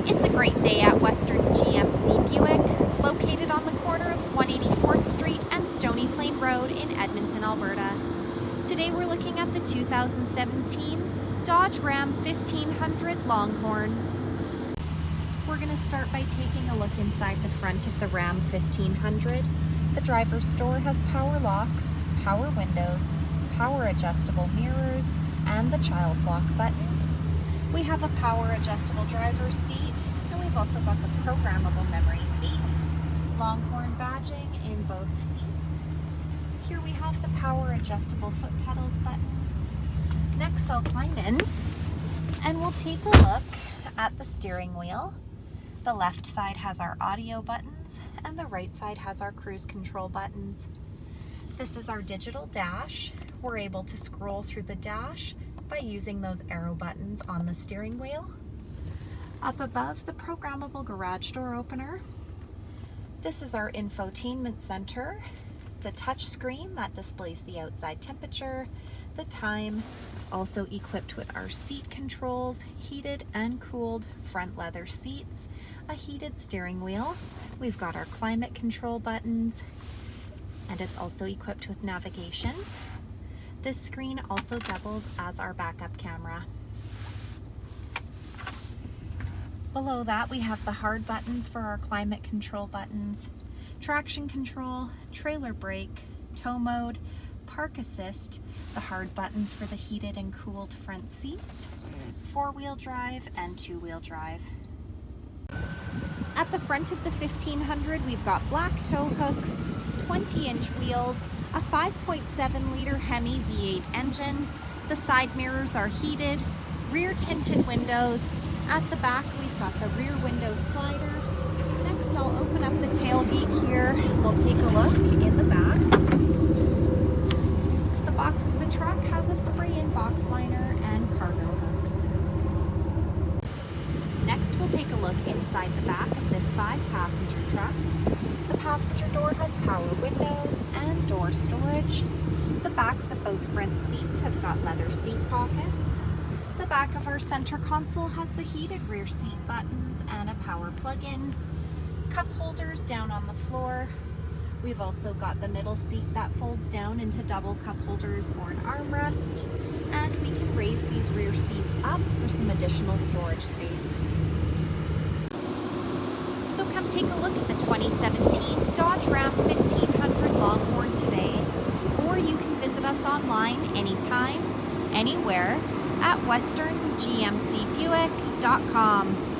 It's a great day at Western GMC Buick, located on the corner of 184th Street and Stony Plain Rd in Edmonton, Alberta. Today we're looking at the 2017 Dodge Ram 1500 Longhorn. We're going to start by taking a look inside the front of the Ram 1500. The driver's door has power locks, power windows, power adjustable mirrors, and the child lock button. We have a power adjustable driver's seat, and we've also got the programmable memory seat. Longhorn badging in both seats. Here we have the power adjustable foot pedals button. Next I'll climb in and we'll take a look at the steering wheel. The left side has our audio buttons and the right side has our cruise control buttons. This is our digital dash. We're able to scroll through the dash by using those arrow buttons on the steering wheel. Up above, the programmable garage door opener. This is our infotainment center. It's a touch screen that displays the outside temperature, the time. It's also equipped with our seat controls, heated and cooled front leather seats, a heated steering wheel. We've got our climate control buttons, and it's also equipped with navigation. This screen also doubles as our backup camera. Below that, we have the hard buttons for our climate control buttons, traction control, trailer brake, tow mode, park assist, the hard buttons for the heated and cooled front seats, four-wheel drive and two-wheel drive. At the front of the 1500, we've got black tow hooks, 20-inch wheels, a 5.7-liter HEMI V8 engine. The side mirrors are heated, rear tinted windows. At the back, we've got the rear window slider. Next, I'll open up the tailgate here. We'll take a look in the back. The box of the truck has a spray-in box liner and cargo hooks. Next, we'll take a look inside the back of this 5-passenger truck. The passenger door has power windows and door storage. The backs of both front seats have got leather seat pockets. The back of our center console has the heated rear seat buttons and a power plug-in. Cup holders down on the floor. We've also got the middle seat that folds down into double cup holders or an armrest. And we can raise these rear seats up for some additional storage space. So come take a look at the 2017 Dodge Ram 1500 Longhorn today, or you can visit us online anytime, anywhere at westerngmcbuick.com.